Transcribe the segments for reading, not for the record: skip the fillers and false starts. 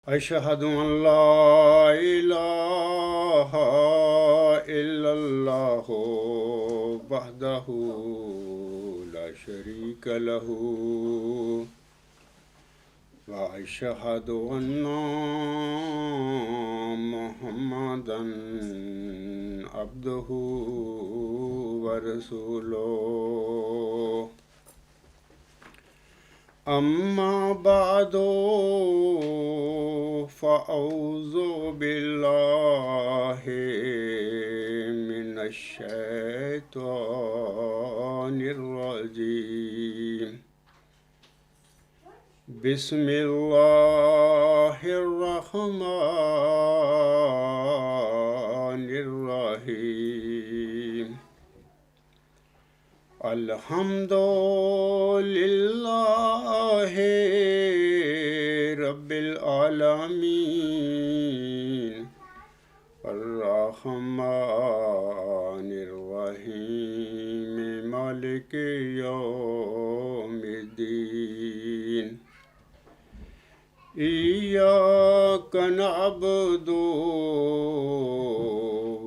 أشهد أن لا إله إلا الله وحده لا شريك له وأشهد أن محمدا عبده ورسوله أما بعد فأعوذ بالله من الشيطان الرجيم بسم الله الرحمن الرحيم الحمد لله رب العالمين الرحمن الرحيم مالك يوم الدين إياك نعبد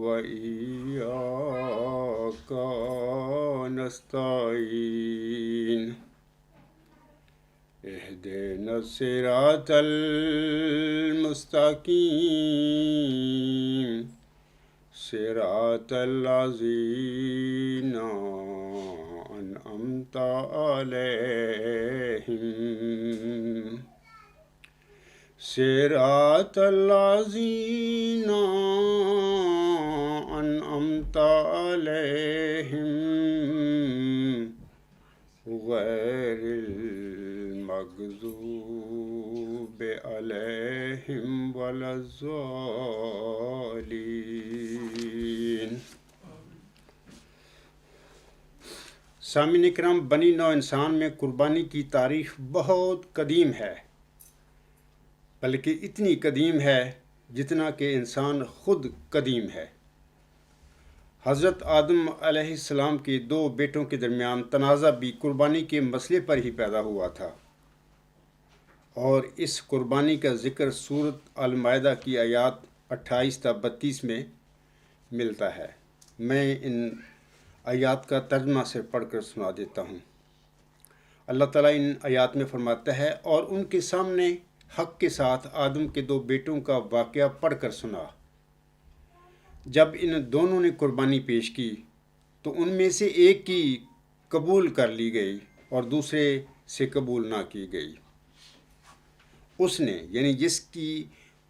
وإياك نستعين اهدنا الصراط المستقيم صراط الذين أنعمت عليهم صراط الذين أنعمت عليهم غير المغضوب عليهم ولا الضالين۔ سامعین کرام، بنی نوع انسان میں قربانی کی تاریخ بہت قدیم ہے، بلکہ اتنی قدیم ہے جتنا کہ انسان خود قدیم ہے۔ حضرت آدم علیہ السلام کے دو بیٹوں کے درمیان تنازع بھی قربانی کے مسئلے پر ہی پیدا ہوا تھا، اور اس قربانی کا ذکر سورۃ المائدہ کی آیات 28 تا 32 میں ملتا ہے۔ میں ان آیات کا ترجمہ سے پڑھ کر سنا دیتا ہوں۔ اللہ تعالیٰ ان آیات میں فرماتا ہے، اور ان کے سامنے حق کے ساتھ آدم کے دو بیٹوں کا واقعہ پڑھ کر سنا۔ جب ان دونوں نے قربانی پیش کی تو ان میں سے ایک کی قبول کر لی گئی اور دوسرے سے قبول نہ کی گئی۔ اس نے یعنی جس کی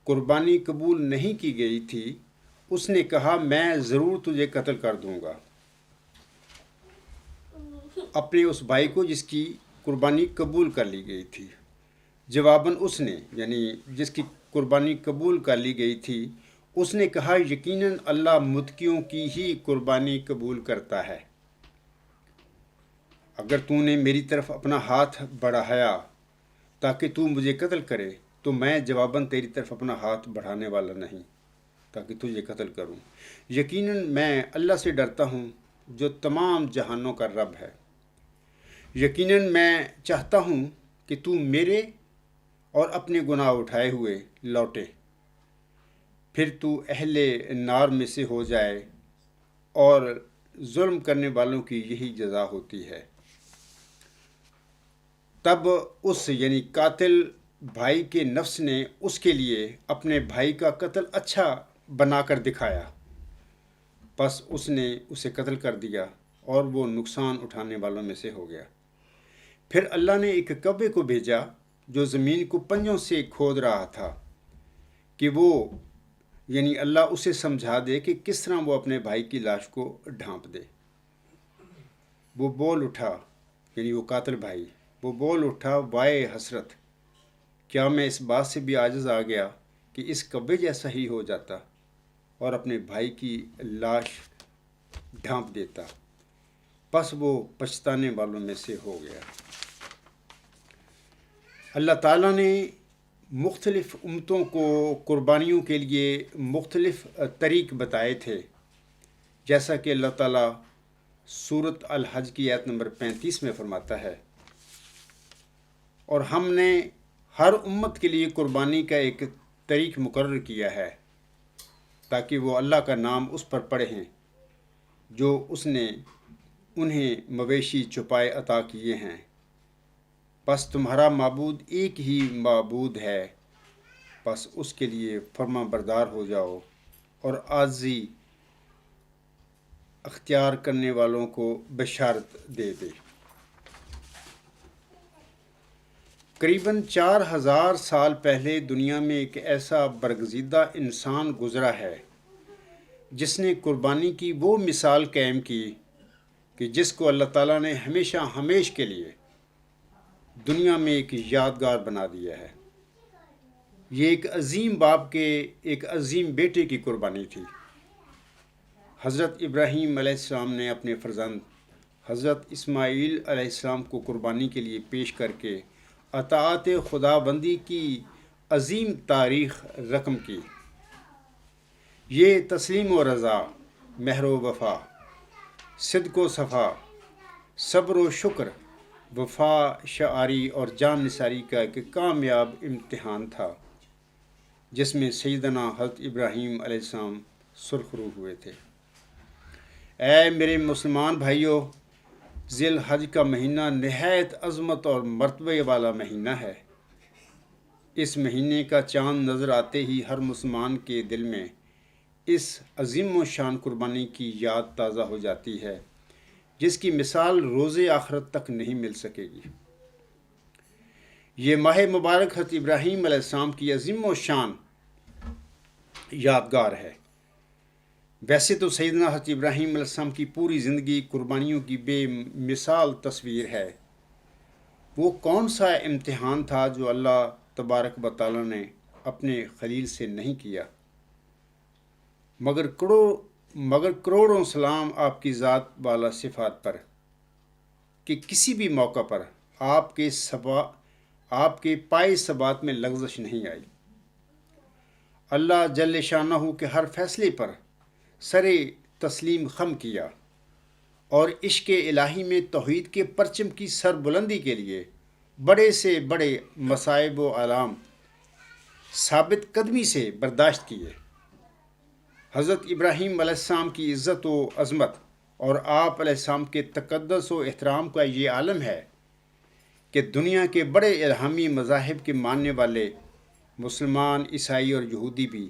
قربانی قبول نہیں کی گئی تھی، اس نے کہا میں ضرور تجھے قتل کر دوں گا، اپنے اس بھائی کو جس کی قربانی قبول کر لی گئی تھی۔ جواباً اس نے یعنی جس کی قربانی قبول کر لی گئی تھی، اس نے کہا یقیناً اللہ متقیوں کی ہی قربانی قبول کرتا ہے۔ اگر تو نے میری طرف اپنا ہاتھ بڑھایا تاکہ تو مجھے قتل کرے تو میں جواباً تیری طرف اپنا ہاتھ بڑھانے والا نہیں تاکہ تجھے قتل کروں۔ یقیناً میں اللہ سے ڈرتا ہوں جو تمام جہانوں کا رب ہے۔ یقیناً میں چاہتا ہوں کہ تو میرے اور اپنے گناہ اٹھائے ہوئے لوٹے، پھر تو اہل نار میں سے ہو جائے، اور ظلم کرنے والوں کی یہی جزا ہوتی ہے۔ تب اس یعنی قاتل بھائی کے نفس نے اس کے لیے اپنے بھائی کا قتل اچھا بنا کر دکھایا، پس اس نے اسے قتل کر دیا اور وہ نقصان اٹھانے والوں میں سے ہو گیا۔ پھر اللہ نے ایک کبے کو بھیجا جو زمین کو پنجوں سے کھود رہا تھا کہ وہ یعنی اللہ اسے سمجھا دے کہ کس طرح وہ اپنے بھائی کی لاش کو ڈھانپ دے۔ وہ بول اٹھا یعنی وہ قاتل بھائی وہ بول اٹھا وائے حسرت، کیا میں اس بات سے بھی عاجز آ گیا کہ اس کبے جیسا ہی ہو جاتا اور اپنے بھائی کی لاش ڈھانپ دیتا۔ پس وہ پچھتانے والوں میں سے ہو گیا۔ اللہ تعالیٰ نے مختلف امتوں کو قربانیوں کے لیے مختلف طریق بتائے تھے، جیسا کہ اللہ تعالیٰ سورۃ الحج کی آیت نمبر 35 میں فرماتا ہے، اور ہم نے ہر امت کے لیے قربانی کا ایک طریق مقرر کیا ہے تاکہ وہ اللہ کا نام اس پر پڑھیں جو اس نے انہیں مویشی چھپائے عطا کیے ہیں۔ بس تمہارا معبود ایک ہی معبود ہے، بس اس کے لیے فرما بردار ہو جاؤ اور عاجزی اختیار کرنے والوں کو بشارت دے دے۔ قریباً 4000 سال پہلے دنیا میں ایک ایسا برگزیدہ انسان گزرا ہے جس نے قربانی کی وہ مثال قائم کی کہ جس کو اللہ تعالیٰ نے ہمیشہ ہمیشہ کے لیے دنیا میں ایک یادگار بنا دیا ہے۔ یہ ایک عظیم باپ کے ایک عظیم بیٹے کی قربانی تھی۔ حضرت ابراہیم علیہ السلام نے اپنے فرزند حضرت اسماعیل علیہ السلام کو قربانی کے لیے پیش کر کے اطاعت خدا بندی کی عظیم تاریخ رقم کی۔ یہ تسلیم و رضا، مہر و وفا، صدق و صفا، صبر و شکر، وفا شعاری اور جان نثاری کا ایک کامیاب امتحان تھا جس میں سیدنا حضرت ابراہیم علیہ السلام سرخرو ہوئے تھے۔ اے میرے مسلمان بھائیوں، ذی الحج کا مہینہ نہایت عظمت اور مرتبے والا مہینہ ہے۔ اس مہینے کا چاند نظر آتے ہی ہر مسلمان کے دل میں اس عظیم و شان قربانی کی یاد تازہ ہو جاتی ہے جس کی مثال روز آخرت تک نہیں مل سکے گی۔ یہ ماہ مبارک حضرت ابراہیم علیہ السلام کی عظیم و شان یادگار ہے۔ ویسے تو سیدنا حضرت ابراہیم علیہ السلام کی پوری زندگی قربانیوں کی بے مثال تصویر ہے۔ وہ کون سا امتحان تھا جو اللہ تبارک و تعالی نے اپنے خلیل سے نہیں کیا، مگر کروڑوں سلام آپ کی ذات والا صفات پر کہ کسی بھی موقع پر آپ کے پائے ثبات میں لغزش نہیں آئی۔ اللہ جل شانہ کے ہر فیصلے پر سر تسلیم خم کیا اور عشق الہی میں توحید کے پرچم کی سر بلندی کے لیے بڑے سے بڑے مصائب و آلام ثابت قدمی سے برداشت کیے۔ حضرت ابراہیم علیہ السلام کی عزت و عظمت اور آپ علیہ السلام کے تقدس و احترام کا یہ عالم ہے کہ دنیا کے بڑے الہامی مذاہب کے ماننے والے مسلمان، عیسائی اور یہودی بھی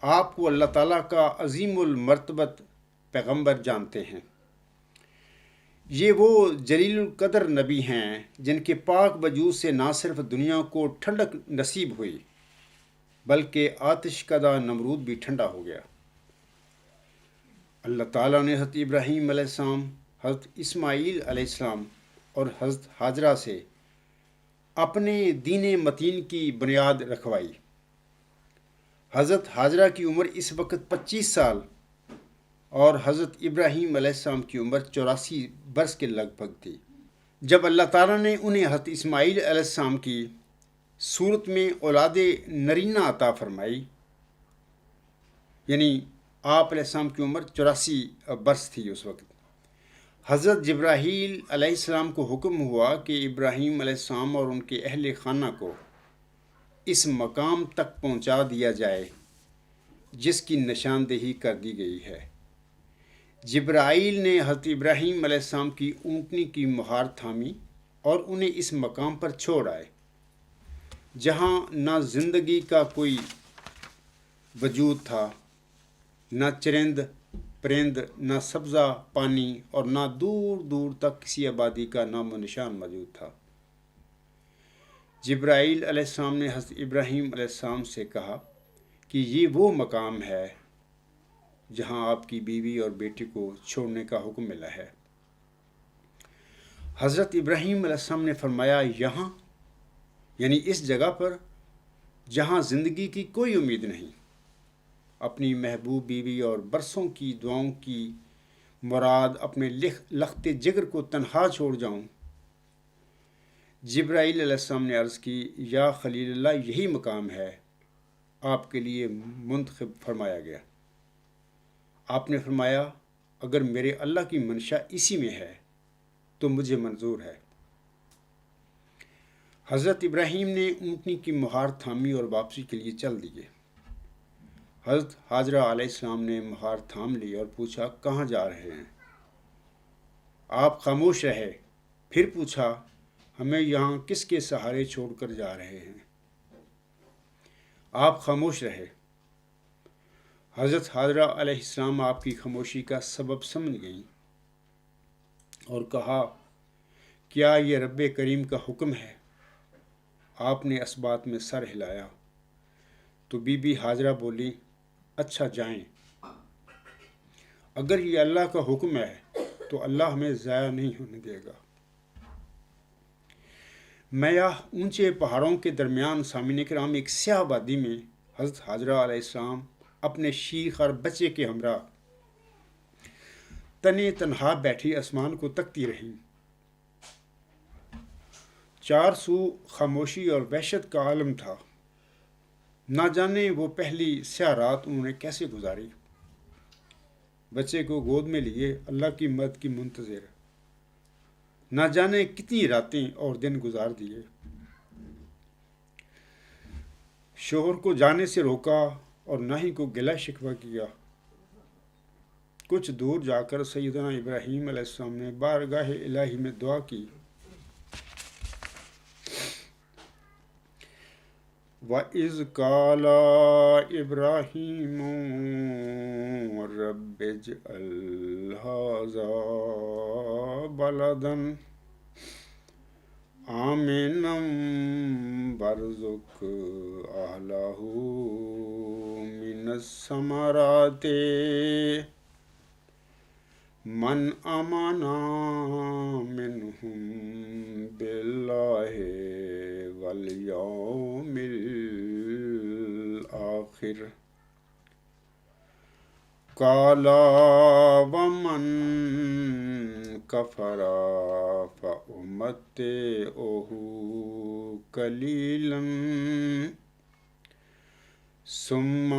آپ کو اللہ تعالیٰ کا عظیم المرتبت پیغمبر جانتے ہیں۔ یہ وہ جلیل القدر نبی ہیں جن کے پاک وجود سے نہ صرف دنیا کو ٹھنڈک نصیب ہوئی بلکہ آتش کدہ نمرود بھی ٹھنڈا ہو گیا۔ اللہ تعالیٰ نے حضرت ابراہیم علیہ السلام، حضرت اسماعیل علیہ السلام اور حضرت ہاجرہ سے اپنے دین متین کی بنیاد رکھوائی۔ حضرت ہاجرہ کی عمر اس وقت 25 سال اور حضرت ابراہیم علیہ السلام کی عمر 84 برس کے لگ بھگ تھی جب اللہ تعالیٰ نے انہیں حضرت اسماعیل علیہ السلام کی صورت میں اولاد نرینہ عطا فرمائی، یعنی آپ علیہ السلام کی عمر 84 برس تھی اس وقت۔ حضرت جبرائیل علیہ السلام کو حکم ہوا کہ ابراہیم علیہ السلام اور ان کے اہل خانہ کو اس مقام تک پہنچا دیا جائے جس کی نشاندہی کر دی گئی ہے۔ جبرائیل نے حضرت ابراہیم علیہ السلام کی اونٹنی کی مہار تھامی اور انہیں اس مقام پر چھوڑ آئے جہاں نہ زندگی کا کوئی وجود تھا، نہ چرند پرند، نہ سبزہ پانی اور نہ دور دور تک کسی آبادی کا نام و نشان موجود تھا۔ جبرائیل علیہ السلام نے حضرت ابراہیم علیہ السلام سے کہا کہ یہ وہ مقام ہے جہاں آپ کی بیوی اور بیٹی کو چھوڑنے کا حکم ملا ہے۔ حضرت ابراہیم علیہ السلام نے فرمایا، یہاں یعنی اس جگہ پر جہاں زندگی کی کوئی امید نہیں، اپنی محبوب بیوی اور برسوں کی دعاؤں کی مراد اپنے لخت جگر کو تنہا چھوڑ جاؤں؟ جبرائیل علیہ السلام نے عرض کی، یا خلیل اللہ، یہی مقام ہے آپ کے لیے منتخب فرمایا گیا۔ آپ نے فرمایا، اگر میرے اللہ کی منشا اسی میں ہے تو مجھے منظور ہے۔ حضرت ابراہیم نے اونٹنی کی مہار تھامی اور واپسی کے لیے چل دیے۔ حضرت حاجرہ علیہ السلام نے مہار تھام لی اور پوچھا کہاں جا رہے ہیں؟ آپ خاموش رہے۔ پھر پوچھا ہمیں یہاں کس کے سہارے چھوڑ کر جا رہے ہیں؟ آپ خاموش رہے۔ حضرت حاجرہ علیہ السلام آپ کی خاموشی کا سبب سمجھ گئیں اور کہا کیا یہ رب کریم کا حکم ہے؟ آپ نے اس بات میں سر ہلایا تو بی بی حاجرہ بولی اچھا جائیں، اگر یہ اللہ کا حکم ہے تو اللہ ہمیں ضائع نہیں ہونے دے گا۔ میاں اونچے پہاڑوں کے درمیان سامعین کرام ایک سیاہ وادی میں حضرت حاجرہ علیہ السلام اپنے شیخ اور بچے کے ہمراہ تنے تنہا بیٹھی آسمان کو تکتی رہیں۔ چار سو خاموشی اور وحشت کا عالم تھا۔ نہ جانے وہ پہلی سیاہ رات انہوں نے کیسے گزاری۔ بچے کو گود میں لیے اللہ کی مدد کی منتظر نہ جانے کتنی راتیں اور دن گزار دیے۔ شوہر کو جانے سے روکا اور نہ ہی کو گلہ شکوہ کیا۔ کچھ دور جا کر سیدنا ابراہیم علیہ السلام نے بارگاہ الہی میں دعا کی، وَإِذْ قَالَ إِبْرَاهِيمُ رَبِّ اجْعَلْ هَٰذَا بَلَدًا آمِنًا وَارْزُقْ أَهْلَهُ مِنَ الثَّمَرَاتِ مَنْ آمَنَ مِنْهُم بِاللَّهِ وَالْيَوْمِ الْآخِرِ قَالَ وَمَنْ كَفَرَ فَأُمَتِّعُهُ قَلِيلًا ثُمَّ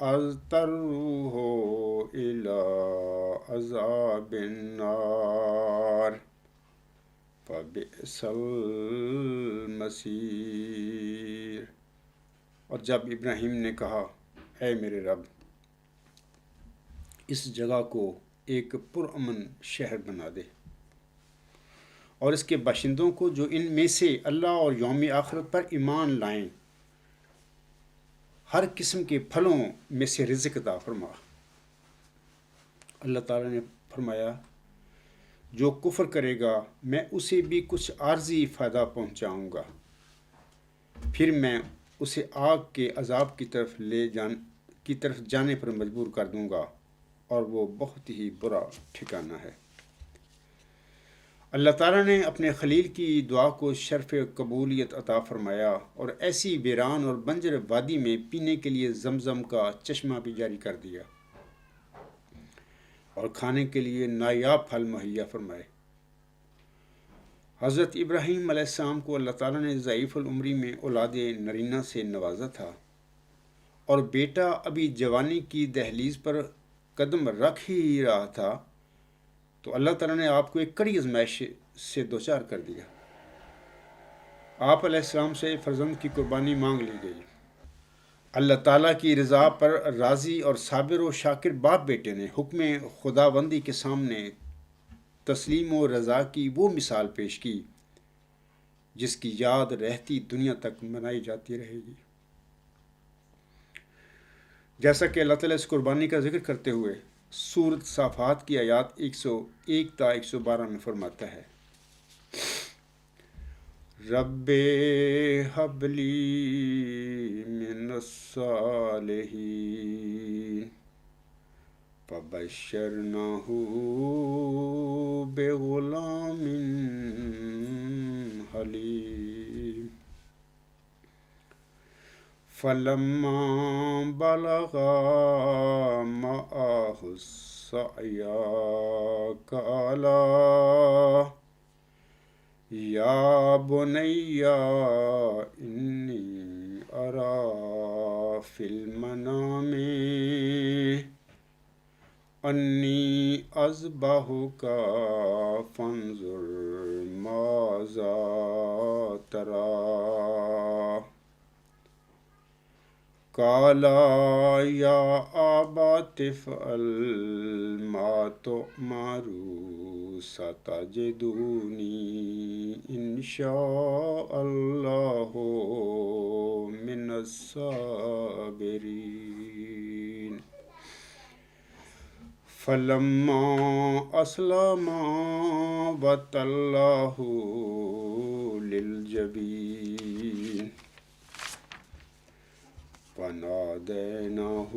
أَضْطَرُّهُ إِلَىٰ عَذَابِ النَّارِ فَبِئْسَ الْمَصِيرُ۔ اور جب ابراہیم نے کہا اے میرے رب، اس جگہ کو ایک پرامن شہر بنا دے اور اس کے باشندوں کو جو ان میں سے اللہ اور یوم آخرت پر ایمان لائیں ہر قسم کے پھلوں میں سے رزق عطا فرما۔ اللہ تعالیٰ نے فرمایا جو کفر کرے گا میں اسے بھی کچھ عارضی فائدہ پہنچاؤں گا، پھر میں اسے آگ کے عذاب کی طرف جانے پر مجبور کر دوں گا اور وہ بہت ہی برا ٹھکانہ ہے۔ اللہ تعالیٰ نے اپنے خلیل کی دعا کو شرف قبولیت عطا فرمایا اور ایسی ویران اور بنجر وادی میں پینے کے لیے زمزم کا چشمہ بھی جاری کر دیا اور کھانے کے لیے نایاب پھل مہیا فرمائے۔ حضرت ابراہیم علیہ السلام کو اللہ تعالیٰ نے ضعیف العمری میں اولاد نرینہ سے نوازا تھا اور بیٹا ابھی جوانی کی دہلیز پر قدم رکھ ہی رہا تھا تو اللہ تعالیٰ نے آپ کو ایک کڑی آزمائش سے دوچار کر دیا۔ آپ علیہ السلام سے فرزند کی قربانی مانگ لی گئی۔ اللہ تعالیٰ کی رضا پر راضی اور صابر و شاکر باپ بیٹے نے حکم خداوندی کے سامنے تسلیم و رضا کی وہ مثال پیش کی جس کی یاد رہتی دنیا تک منائی جاتی رہے گی۔ جیسا کہ اللہ تعالیٰ اس قربانی کا ذکر کرتے ہوئے سورۃ صافات کی آیات 101 تا 112 میں فرماتا ہے، رب ہب لی من الصالحین فبشرناہ بغلام حلیم فلما بلغا معه السعي قال يا بني إني أرى في المنام أني أذبحك فانظر ماذا ترى قال يا أبت افعل ما تؤمر ستجدني إن شاء الله من الصابرين فلما أسلما وتله للجبين وناديناه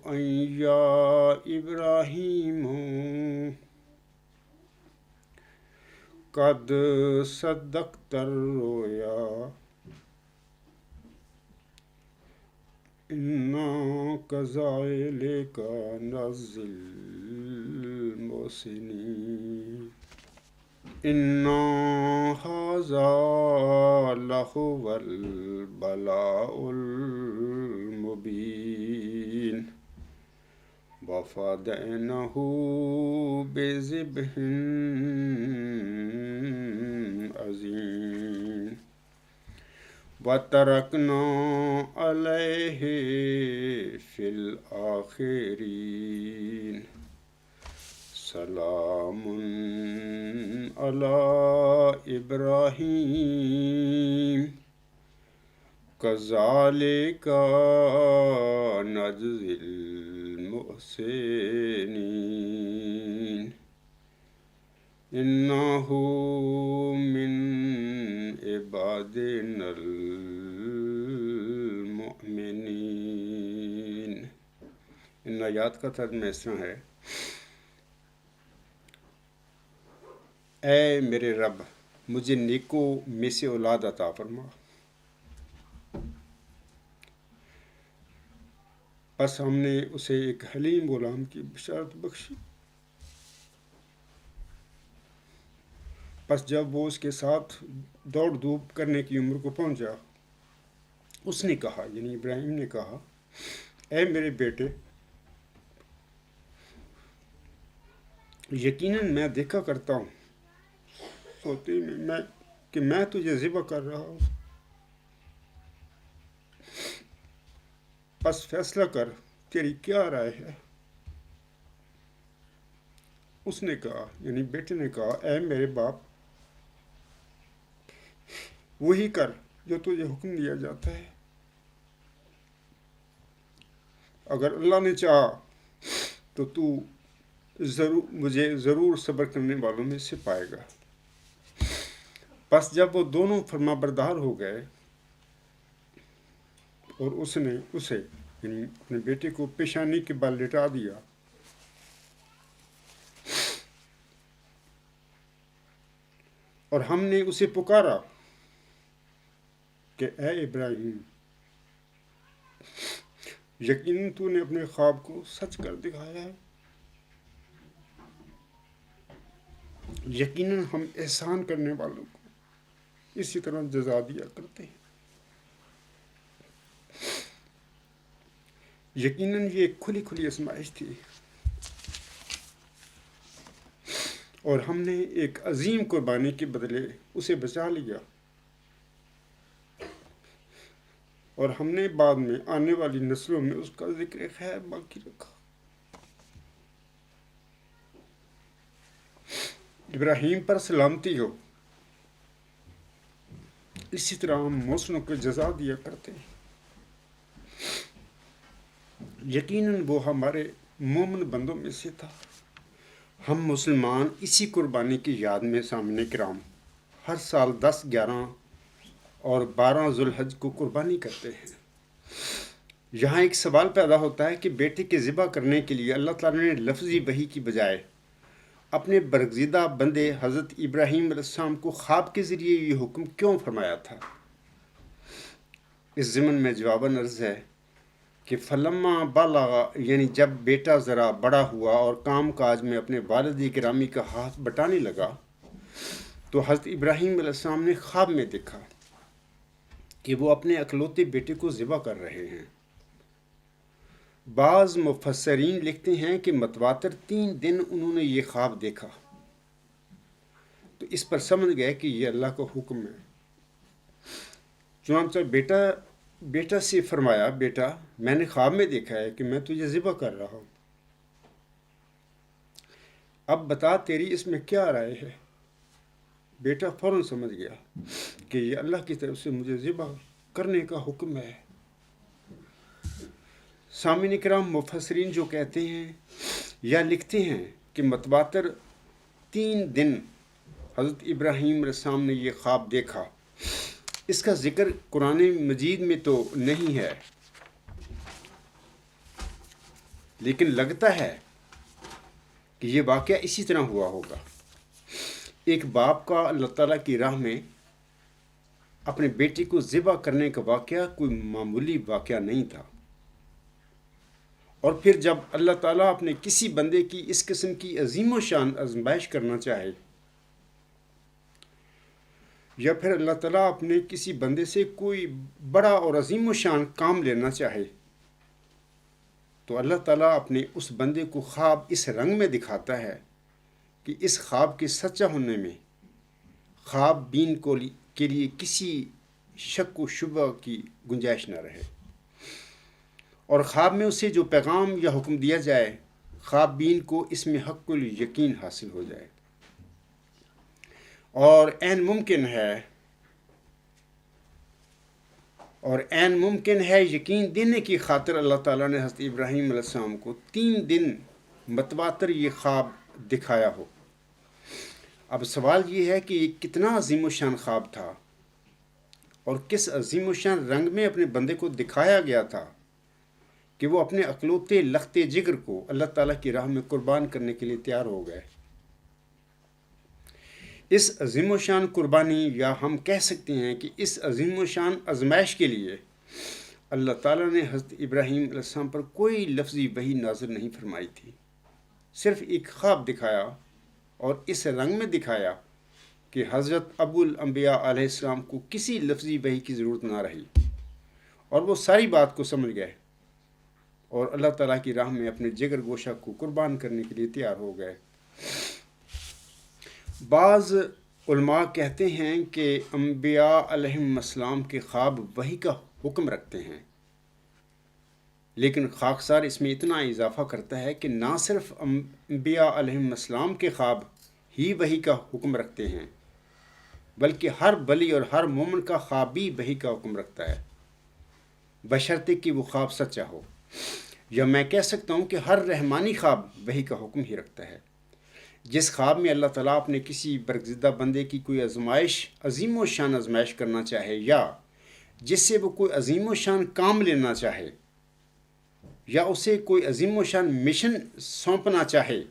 أن يا إبراهيم قد صدقت الرؤيا إنا كذلك نجزي المحسنين إن هذا لهو البلاء المبين وفديناه بذبح عظيم وتركنا عليه في الآخرين سلام على إبراهيم كذلك نجزي المحسنين إنه من عبادنا المؤمنين. ان آیات کا ترجمہ اس طرح ہے: اے میرے رب، مجھے نیکوں میں سے اولاد عطا فرما۔ بس ہم نے اسے ایک حلیم غلام کی بشارت بخشی۔ بس جب وہ اس کے ساتھ دوڑ دھوپ کرنے کی عمر کو پہنچا، اس نے کہا، یعنی ابراہیم نے کہا، اے میرے بیٹے، یقیناً میں دیکھا کرتا ہوں سوتے میں کہ میں تجھے ذبح کر رہا ہوں، بس فیصلہ کر، تیری کیا رائے ہے؟ اس نے کہا، یعنی بیٹے نے کہا، اے میرے باپ، وہی کر جو تجھے حکم دیا جاتا ہے، اگر اللہ نے چاہا تو مجھے ضرور صبر کرنے والوں میں سے پائے گا۔ بس جب وہ دونوں فرما بردار ہو گئے اور اس نے اسے، یعنی اپنے بیٹے کو، پیشانی کے بل لٹا دیا، اور ہم نے اسے پکارا کہ اے ابراہیم، یقیناً تو نے اپنے خواب کو سچ کر دکھایا ہے، یقیناً ہم احسان کرنے والوں کو اسی طرح جزا دیا کرتے ہیں۔ یقیناً یہ ایک کھلی کھلی آزمائش تھی، اور ہم نے ایک عظیم قربانی کے بدلے اسے بچا لیا، اور ہم نے بعد میں آنے والی نسلوں میں اس کا ذکر خیر باقی رکھا۔ ابراہیم پر سلامتی ہو۔ اسی طرح ہم محسنوں کو جزا دیا کرتے ہیں۔ یقیناً وہ ہمارے مومن بندوں میں سے تھا۔ ہم مسلمان اسی قربانی کی یاد میں سامعین کرام ہر سال 10، 11 اور 12 ذوالحج کو قربانی کرتے ہیں۔ یہاں ایک سوال پیدا ہوتا ہے کہ بیٹے کے ذبح کرنے کے لیے اللہ تعالیٰ نے لفظی وحی کی بجائے اپنے برگزیدہ بندے حضرت ابراہیم علیہ السلام کو خواب کے ذریعے یہ حکم کیوں فرمایا تھا؟ اس ضمن میں جواباً عرض ہے کہ فلما بالغ، یعنی جب بیٹا ذرا بڑا ہوا اور کام کاج میں اپنے والد گرامی کا ہاتھ بٹانے لگا، تو حضرت ابراہیم علیہ السلام نے خواب میں دیکھا کہ وہ اپنے اکلوتے بیٹے کو ذبح کر رہے ہیں۔ بعض مفسرین لکھتے ہیں کہ متواتر 3 دن انہوں نے یہ خواب دیکھا، تو اس پر سمجھ گئے کہ یہ اللہ کا حکم ہے۔ چنانچہ بیٹا سے فرمایا، بیٹا میں نے خواب میں دیکھا ہے کہ میں تجھے ذبح کر رہا ہوں، اب بتا تیری اس میں کیا رائے ہے؟ بیٹا فوراً سمجھ گیا کہ یہ اللہ کی طرف سے مجھے ذبح کرنے کا حکم ہے۔ سامعین کرام، مفسرین جو کہتے ہیں یا لکھتے ہیں کہ متواتر 3 دن حضرت ابراہیم علیہ السلام نے یہ خواب دیکھا، اس کا ذکر قرآن مجید میں تو نہیں ہے، لیکن لگتا ہے کہ یہ واقعہ اسی طرح ہوا ہوگا۔ ایک باپ کا اللہ تعالیٰ کی راہ میں اپنے بیٹے کو ذبح کرنے کا واقعہ کوئی معمولی واقعہ نہیں تھا، اور پھر جب اللہ تعالیٰ اپنے کسی بندے کی اس قسم کی عظیم و شان آزمائش کرنا چاہے، یا پھر اللہ تعالیٰ اپنے کسی بندے سے کوئی بڑا اور عظیم و شان کام لینا چاہے، تو اللہ تعالیٰ اپنے اس بندے کو خواب اس رنگ میں دکھاتا ہے کہ اس خواب کے سچا ہونے میں خواب بین کے لیے کسی شک و شبہ کی گنجائش نہ رہے، اور خواب میں اسے جو پیغام یا حکم دیا جائے، خواب بین کو اس میں حق الیقین حاصل ہو جائے۔ اور عین ممکن ہے یقین دینے کی خاطر اللہ تعالیٰ نے حضرت ابراہیم علیہ السلام کو 3 دن متواتر یہ خواب دکھایا ہو۔ اب سوال یہ ہے کہ یہ کتنا عظیم و شان خواب تھا، اور کس عظیم و شان رنگ میں اپنے بندے کو دکھایا گیا تھا کہ وہ اپنے اکلوتے لختے جگر کو اللہ تعالیٰ کی راہ میں قربان کرنے کے لیے تیار ہو گئے۔ اس عظیم و شان قربانی، یا ہم کہہ سکتے ہیں کہ اس عظیم و شان آزمائش کے لیے اللہ تعالیٰ نے حضرت ابراہیم علیہ السلام پر کوئی لفظی وحی نازل نہیں فرمائی تھی، صرف ایک خواب دکھایا، اور اس رنگ میں دکھایا کہ حضرت ابو الانبیاء علیہ السلام کو کسی لفظی وحی کی ضرورت نہ رہی، اور وہ ساری بات کو سمجھ گئے اور اللہ تعالیٰ کی راہ میں اپنے جگر گوشہ کو قربان کرنے کے لیے تیار ہو گئے۔ بعض علماء کہتے ہیں کہ انبیاء علیہم السلام کے خواب وحی کا حکم رکھتے ہیں، لیکن خاکسار اس میں اتنا اضافہ کرتا ہے کہ نہ صرف انبیاء علیہم السلام کے خواب ہی وحی کا حکم رکھتے ہیں، بلکہ ہر ولی اور ہر مومن کا خواب بھی وحی کا حکم رکھتا ہے، بشرطے کہ وہ خواب سچا ہو۔ یا میں کہہ سکتا ہوں کہ ہر رحمانی خواب وحی کا حکم ہی رکھتا ہے۔ جس خواب میں اللہ تعالیٰ اپنے کسی برگزیدہ بندے کی کوئی عظیم و شان آزمائش کرنا چاہے، یا جس سے وہ کوئی عظیم و شان کام لینا چاہے، یا اسے کوئی عظیم و شان مشن سونپنا چاہے،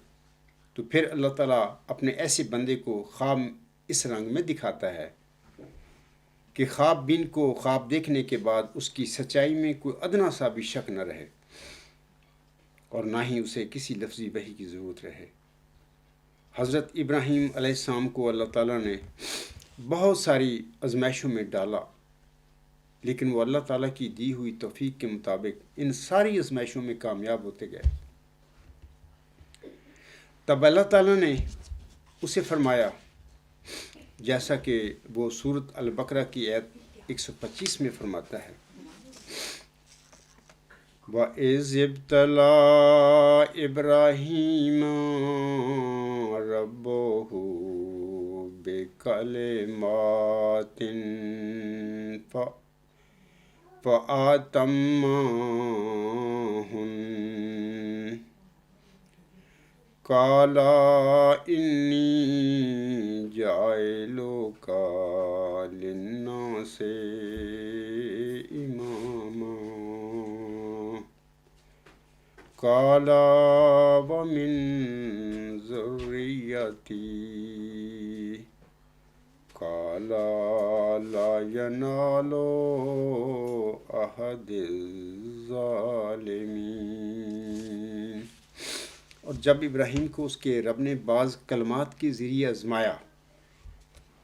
تو پھر اللہ تعالیٰ اپنے ایسے بندے کو خواب اس رنگ میں دکھاتا ہے کہ خواب بین کو خواب دیکھنے کے بعد اس کی سچائی میں کوئی ادنا سا بھی شک نہ رہے، اور نہ ہی اسے کسی لفظی وحی کی ضرورت رہے۔ حضرت ابراہیم علیہ السلام کو اللہ تعالیٰ نے بہت ساری آزمائشوں میں ڈالا، لیکن وہ اللہ تعالیٰ کی دی ہوئی توفیق کے مطابق ان ساری آزمائشوں میں کامیاب ہوتے گئے۔ تب اللہ تعالیٰ نے اسے فرمایا، جیسا کہ وہ سورۃ البقرہ کی آیت 125 میں فرماتا ہے، وَإِذِ ابْتَلَىٰ إِبْرَاهِيمَ رَبُّهُ بِكَلِمَاتٍ فَأَتَمَّهُنَّ قَالَ إِنِّي جَاعِلُكَ لِلنَّاسِ إِمَامًا قَالَ وَمِن ذُرِّيَّتِي قَالَ لَا يَنَالُ عَهْدِ الظَّالِمِينَ۔ اور جب ابراہیم کو اس کے رب نے بعض کلمات کے ذریعے آزمایا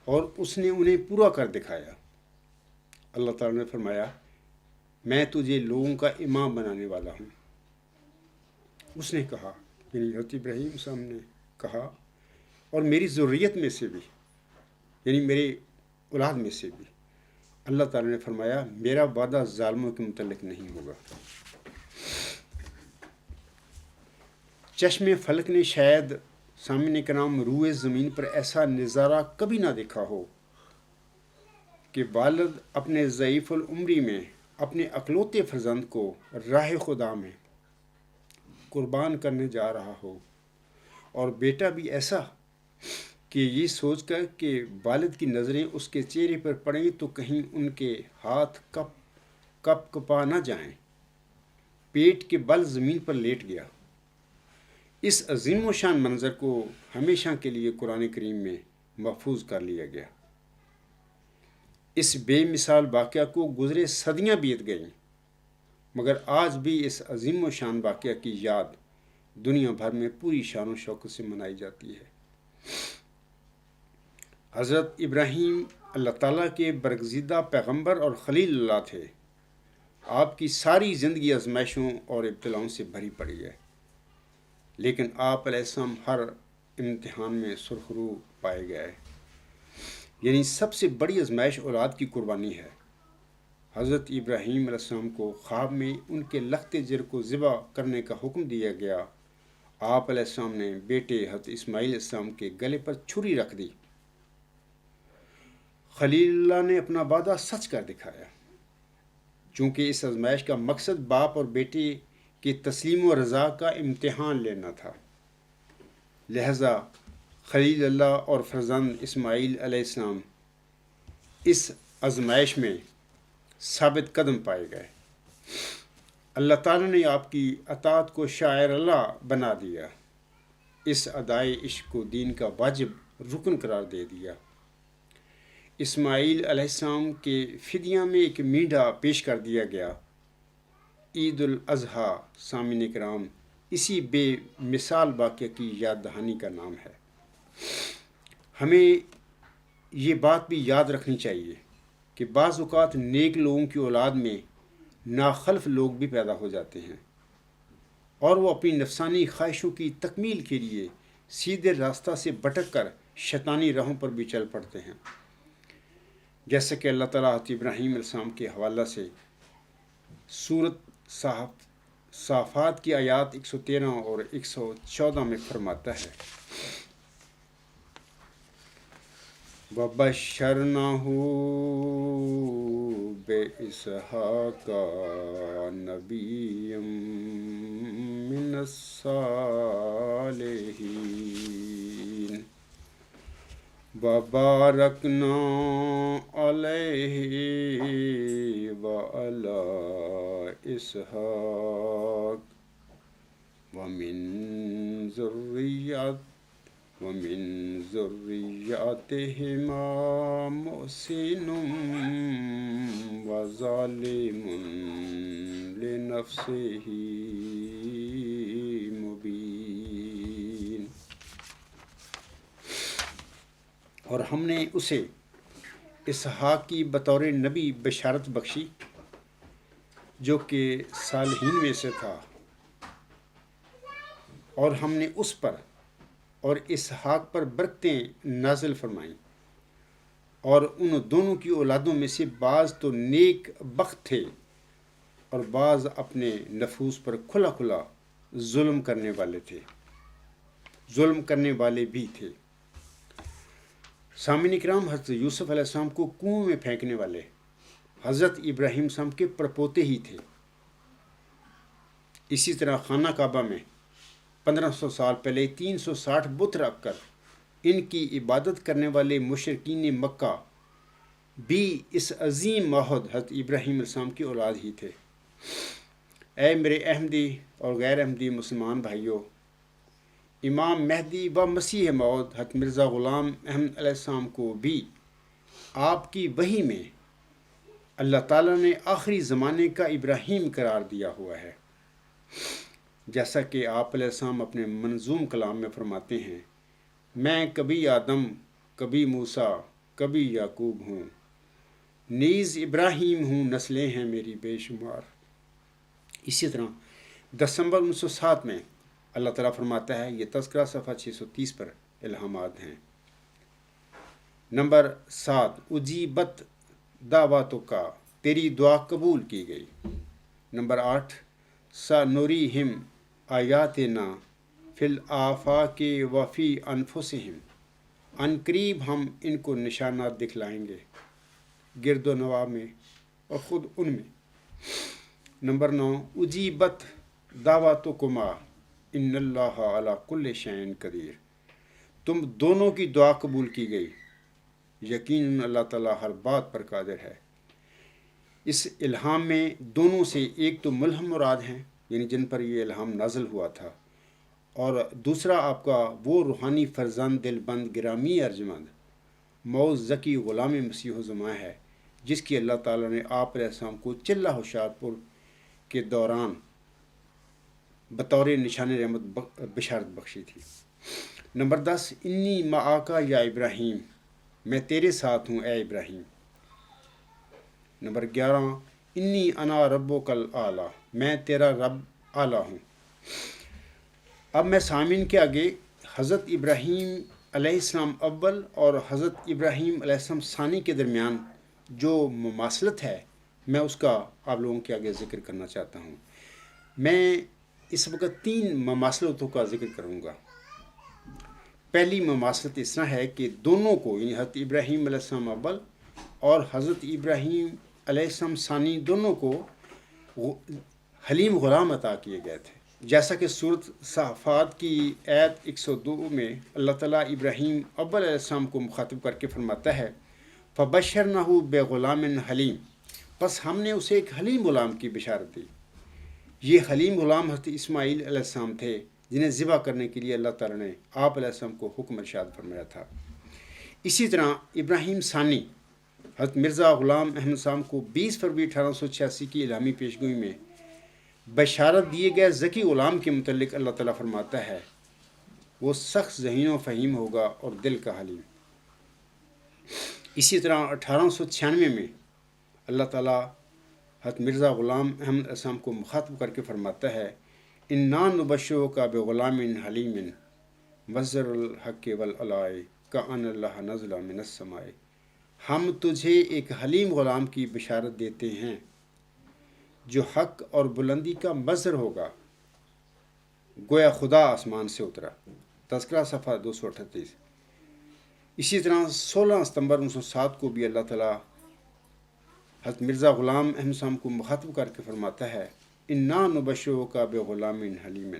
اور اس نے انہیں پورا کر دکھایا، اللہ تعالیٰ نے فرمایا، میں تجھے لوگوں کا امام بنانے والا ہوں۔ اس نے کہا، یعنی حضرت ابراہیم صاحب نے کہا، اور میری ذریت میں سے بھی، یعنی میری اولاد میں سے بھی۔ اللہ تعالیٰ نے فرمایا میرا وعدہ ظالموں کے متعلق نہیں ہوگا۔ چشم فلک نے شاید سامعین کرام روئے زمین پر ایسا نظارہ کبھی نہ دیکھا ہو کہ والد اپنے ضعیف العمری میں اپنے اکلوتے فرزند کو راہ خدا میں قربان کرنے جا رہا ہو، اور بیٹا بھی ایسا کہ یہ سوچ کر کہ والد کی نظریں اس کے چہرے پر پڑیں تو کہیں ان کے ہاتھ کپ کپا نہ جائیں، پیٹ کے بل زمین پر لیٹ گیا۔ اس عظیم و شان منظر کو ہمیشہ کے لیے قرآن کریم میں محفوظ کر لیا گیا۔ اس بے مثال واقعہ کو گزرے صدیاں بیت گئیں، مگر آج بھی اس عظیم و شان واقعہ کی یاد دنیا بھر میں پوری شان و شوکت سے منائی جاتی ہے۔ حضرت ابراہیم اللہ تعالیٰ کے برگزیدہ پیغمبر اور خلیل اللہ تھے۔ آپ کی ساری زندگی آزمائشوں اور ابتلاؤں سے بھری پڑی ہے، لیکن آپ علیہ السلام ہر امتحان میں سرخرو پائے گئے۔ یعنی سب سے بڑی آزمائش اولاد کی قربانی ہے۔ حضرت ابراہیم علیہ السلام کو خواب میں ان کے لخت جگر کو ذبح کرنے کا حکم دیا گیا۔ آپ علیہ السلام نے بیٹے حضرت اسماعیل علیہ السلام کے گلے پر چھری رکھ دی۔ خلیل اللہ نے اپنا وعدہ سچ کر دکھایا۔ چونکہ اس آزمائش کا مقصد باپ اور بیٹے کے تسلیم و رضا کا امتحان لینا تھا، لہذا خلیل اللہ اور فرزند اسماعیل علیہ السلام اس آزمائش میں ثابت قدم پائے گئے۔ اللہ تعالیٰ نے آپ کی اطاعت کو شاعر اللہ بنا دیا، اس ادائے عشق کو دین کا واجب رکن قرار دے دیا۔ اسماعیل علیہ السلام کے فدیہ میں ایک میڈھا پیش کر دیا گیا۔ عید الاضحیٰ سامعین کرام اسی بے مثال واقعہ کی یاد دہانی کا نام ہے۔ ہمیں یہ بات بھی یاد رکھنی چاہیے کہ بعض اوقات نیک لوگوں کی اولاد میں ناخلف لوگ بھی پیدا ہو جاتے ہیں، اور وہ اپنی نفسانی خواہشوں کی تکمیل کے لیے سیدھے راستہ سے بھٹک کر شیطانی راہوں پر بھی چل پڑتے ہیں، جیسا کہ اللہ تعالیٰ ابراہیم علیہ السلام کے حوالہ سے سورۃ صافات کی آیات 113 اور 114 میں فرماتا ہے، وَبَشَّرْنَاهُ بِإِسْحَاقَ نَبِيًّا مِّنَ الصَّالِحِينَ وَبَارَكْنَا عَلَيْهِ وَعَلَى إِسْحَاقَ وَمِن ذُرِّيَّتِهِمَا مُحْسِنٌ وَظَالِمٌ لِنَفْسِهِ مُبِينٌ۔ اور ہم نے اسے اسحاق کی بطور نبی بشارت بخشی جو کہ صالحین میں سے تھا، اور ہم نے اس پر اور اسحاق پر برکتیں نازل فرمائیں، اور ان دونوں کی اولادوں میں سے بعض تو نیک بخت تھے اور بعض اپنے نفوس پر کھلا کھلا ظلم کرنے والے بھی تھے۔ سامعین کرام، حضرت یوسف علیہ السلام کو کنویں میں پھینکنے والے حضرت ابراہیم السلام کے پرپوتے ہی تھے۔ اسی طرح خانہ کعبہ میں 1500 سال پہلے 360 بت رکھ کر ان کی عبادت کرنے والے مشرکین مکہ بھی اس عظیم ماحود حضرت ابراہیم علیہ السلام کی اولاد ہی تھے۔ اے میرے احمدی اور غیر احمدی مسلمان بھائیوں، امام مہدی و مسیح موعود حضرت مرزا غلام احمد علیہ السلام کو بھی آپ کی وحی میں اللہ تعالیٰ نے آخری زمانے کا ابراہیم قرار دیا ہوا ہے، جیسا کہ آپ علیہ السلام اپنے منظوم کلام میں فرماتے ہیں، میں کبھی آدم، کبھی موسیٰ، کبھی یعقوب ہوں، نیز ابراہیم ہوں، نسلیں ہیں میری بے شمار۔ اسی طرح دسمبر 1907 میں اللہ تعالیٰ فرماتا ہے، یہ تذکرہ صفحہ 630 پر الہامات ہیں، نمبر 7 اجیبت دعوتوں کا، تیری دعا قبول کی گئی۔ نمبر 8 سنوریہم آیاتنا فی الآفاق وفی انفسہم، ان قریب ہم ان کو نشانات دکھلائیں گے گرد و نواح میں اور خود ان میں۔ نمبر 9 اجیبت دعوتکما ان اللہ علی کل شیء قدیر، تم دونوں کی دعا قبول کی گئی، یقیناً اللہ تعالیٰ ہر بات پر قادر ہے۔ اس الہام میں دونوں سے ایک تو ملہم مراد ہیں، یعنی جن پر یہ الہام نازل ہوا تھا، اور دوسرا آپ کا وہ روحانی فرزند دل بند گرامی ارجمند موعظ ذکی غلام مسیح الزماں ہے، جس کی اللہ تعالیٰ نے آپ علیہ السلام کو چلہ ہوشیار پور کے دوران بطور نشان رحمت بشارت بخشی تھی۔ نمبر 10 انی معاکا یا ابراہیم، میں تیرے ساتھ ہوں اے ابراہیم۔ نمبر 11 انی انا ربک الاعلی، میں تیرا رب اعلیٰ ہوں۔ اب میں سامعین کے آگے حضرت ابراہیم علیہ السلام اول اور حضرت ابراہیم علیہ السلام ثانی کے درمیان جو مماثلت ہے، میں اس کا آپ لوگوں کے آگے ذکر کرنا چاہتا ہوں۔ میں اس وقت 3 مماثلتوں کا ذکر کروں گا۔ پہلی مماثلت اس طرح ہے کہ دونوں کو، یعنی حضرت ابراہیم علیہ السلام اول اور حضرت ابراہیم علیہ السلام ثانی، دونوں کو حلیم غلام عطا کیے گئے تھے، جیسا کہ سورۃ صافات کی آیت 102 میں اللہ تعالیٰ ابراہیم اول علیہ السلام کو مخاطب کر کے فرماتا ہے فبشرنہ بغلام حلیم، پس ہم نے اسے ایک حلیم غلام کی بشارت دی۔ یہ حلیم غلام حضرت اسماعیل علیہ السلام تھے، جنہیں ذبح کرنے کے لیے اللہ تعالیٰ نے آپ علیہ السلام کو حکم ارشاد فرمایا تھا۔ اسی طرح ابراہیم ثانی حضرت مرزا غلام احمد صاحب کو 20 فروری 1886 کی الہامی پیشگوئی میں بشارت دیے گئے ذکی غلام کے متعلق اللہ تعالیٰ فرماتا ہے وہ سخت ذہین و فہیم ہوگا اور دل کا حلیم۔ اسی طرح 1896 میں اللہ تعالیٰ حضرت مرزا غلام احمد علیہ السلام کو مخاطب کر کے فرماتا ہے انا نبشرک بغلام حلیم وزر الحق والعلاء کأن اللہ نزل من السماء، ہم تجھے ایک حلیم غلام کی بشارت دیتے ہیں جو حق اور بلندی کا مظہر ہوگا، گویا خدا آسمان سے اترا۔ تذکرہ صفحہ 238۔ اسی طرح 16 ستمبر 1907 کو بھی اللہ تعالیٰ حضرت مرزا غلام احمد صاحب کو مخاطب کر کے فرماتا ہے انا نبشرک بغلام حلیم،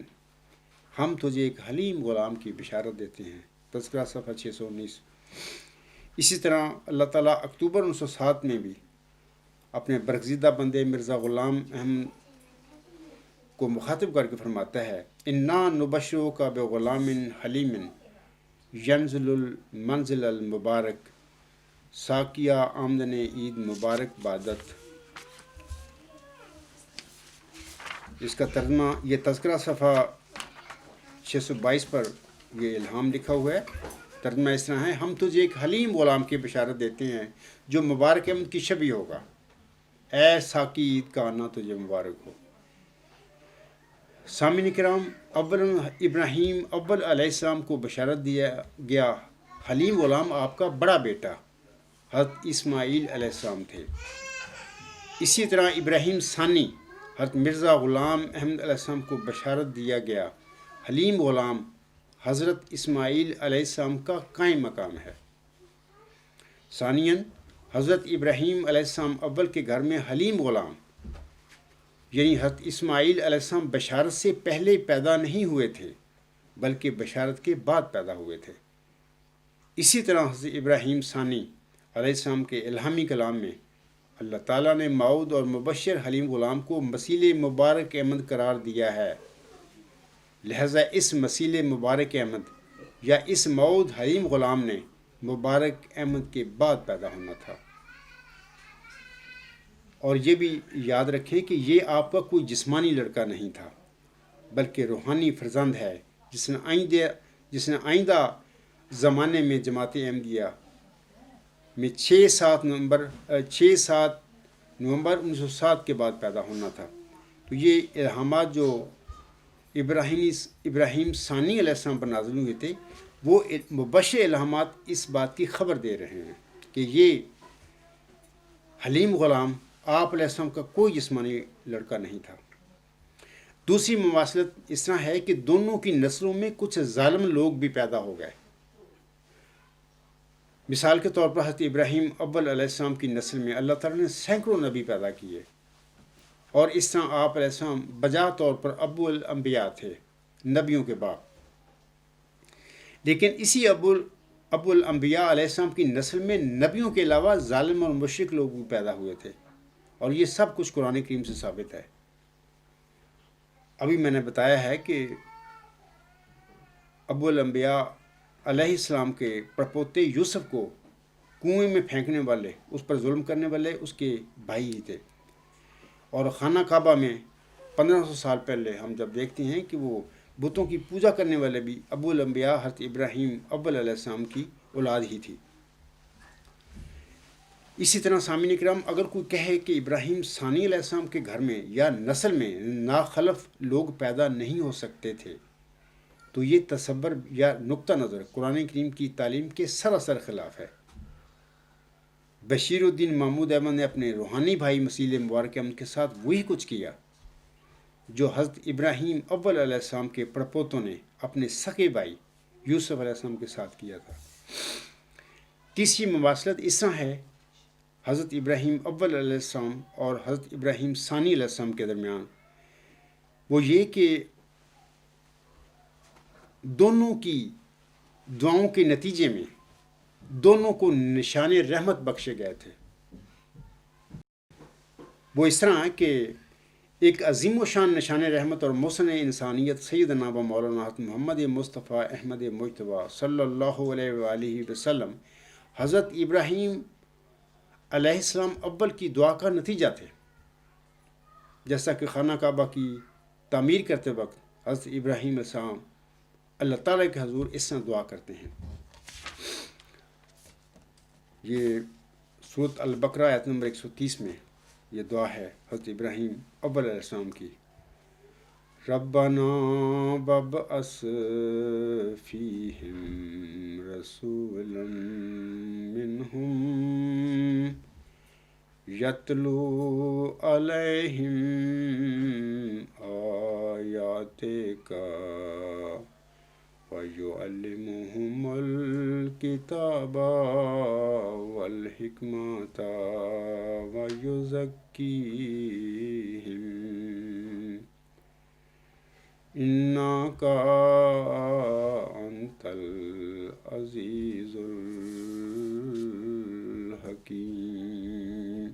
ہم تجھے ایک حلیم غلام کی بشارت دیتے ہیں۔ تذکرہ صفحہ 619۔ اسی طرح اللہ تعالیٰ اکتوبر 1907 میں بھی اپنے برگزیدہ بندے مرزا غلام احمد کو مخاطب کر کے فرماتا ہے انا نبشرک بغلام حلیم ینزل المنزل المبارک ساقیہ آمدن عید مبارک بادت۔ اس کا ترجمہ یہ تذکرہ صفحہ 622 پر یہ الہام لکھا ہوا ہے۔ ترجمہ اس طرح ہے ہم تجھے ایک حلیم غلام کی بشارت دیتے ہیں جو مبارک احمد کی شبیہ ہوگا، اے ساقی عید کا آنا تجھے مبارک ہو۔ سامعین کرام، اول ابراہیم اول علیہ السلام کو بشارت دیا گیا حلیم غلام آپ کا بڑا بیٹا حضرت اسماعیل علیہ السلام تھے۔ اسی طرح ابراہیم ثانی حضرت مرزا غلام احمد علیہ السلام کو بشارت دیا گیا حلیم غلام حضرت اسماعیل علیہ السلام کا قائم مقام ہے۔ ثانیاً حضرت ابراہیم علیہ السلام اول کے گھر میں حلیم غلام یعنی حضرت اسماعیل علیہ السلام بشارت سے پہلے پیدا نہیں ہوئے تھے بلکہ بشارت کے بعد پیدا ہوئے تھے۔ اسی طرح حضرت ابراہیم ثانی علیہ السلام کے الہامی کلام میں اللہ تعالیٰ نے موعود اور مبشر حلیم غلام کو مسیل مبارک احمد قرار دیا ہے، لہذا اس مسیل مبارک احمد یا اس موعود حلیم غلام نے مبارک احمد کے بعد پیدا ہونا تھا۔ اور یہ بھی یاد رکھیں کہ یہ آپ کا کوئی جسمانی لڑکا نہیں تھا بلکہ روحانی فرزند ہے جس نے آئندہ زمانے میں جماعت احمدیہ میں 6-7 نومبر 1907 کے بعد پیدا ہونا تھا۔ تو یہ الہامات جو ابراہیم ثانی علیہ السلام پر نازل ہوئے تھے وہ مبشر الہامات اس بات کی خبر دے رہے ہیں کہ یہ حلیم غلام آپ علیہ السلام کا کوئی جسمانی لڑکا نہیں تھا۔ دوسری مماثلت اس طرح ہے کہ دونوں کی نسلوں میں کچھ ظالم لوگ بھی پیدا ہو گئے۔ مثال کے طور پر حضرت ابراہیم اول علیہ السلام کی نسل میں اللہ تعالیٰ نے سینکڑوں نبی پیدا کیے، اور اس طرح آپ علیہ السلام بجا طور پر ابو الانبیاء تھے، نبیوں کے باپ۔ لیکن اسی ابو الانبیاء علیہ السلام کی نسل میں نبیوں کے علاوہ ظالم اور مشرک لوگ بھی پیدا ہوئے تھے، اور یہ سب کچھ قرآن کریم سے ثابت ہے۔ ابھی میں نے بتایا ہے کہ ابو الانبیاء علیہ السلام کے پڑپوتے یوسف کو کنویں میں پھینکنے والے، اس پر ظلم کرنے والے اس کے بھائی ہی تھے۔ اور خانہ کعبہ میں 1500 سال پہلے ہم جب دیکھتے ہیں کہ وہ بتوں کی پوجا کرنے والے بھی ابو الانبیاء حضرت ابراہیم اول علیہ السلام کی اولاد ہی تھی۔ اسی طرح سامعین کرام، اگر کوئی کہے کہ ابراہیم ثانی علیہ السلام کے گھر میں یا نسل میں ناخلف لوگ پیدا نہیں ہو سکتے تھے، تو یہ تصور یا نقطہ نظر قرآن کریم کی تعلیم کے سراسر خلاف ہے۔ بشیر الدین محمود احمد نے اپنے روحانی بھائی مسیح مبارک احمد کے ساتھ وہی کچھ کیا جو حضرت ابراہیم اول علیہ السلام کے پڑپوتوں نے اپنے سگے بھائی یوسف علیہ السلام کے ساتھ کیا تھا۔ تیسری مواصلت اس طرح ہے حضرت ابراہیم اول علیہ السلام اور حضرت ابراہیم ثانی علیہ السلام کے درمیان، وہ یہ کہ دونوں کی دعاؤں کے نتیجے میں دونوں کو نشان رحمت بخشے گئے تھے۔ وہ اس طرح کہ ایک عظیم و شان نشان رحمت اور محسن انسانیت سیدنا و مولانا حضرت محمد مصطفیٰ احمد مجتبی صلی اللہ علیہ وآلہ وسلم حضرت ابراہیم علیہ السلام اول کی دعا کا نتیجہ تھے۔ جیسا کہ خانہ کعبہ کی تعمیر کرتے وقت حضرت ابراہیم علیہ السلام اللہ تعالیٰ کے حضور اس طرح دعا کرتے ہیں۔ یہ سورۃ البقرہ آیت نمبر 130 میں یہ دعا ہے حضرت ابراہیم اول علیہ السلام کی۔ ربنا وابعث فیہم رسولا منہم یتلو علیہم آیاتک وَيُعَلِّمُهُمُ الْكِتَابَ وَالْحِكْمَةَ وَيُزَكِّيهِمْ إِنَّكَ أَنْتَ الْعَزِيزُ الْحَكِيمُ۔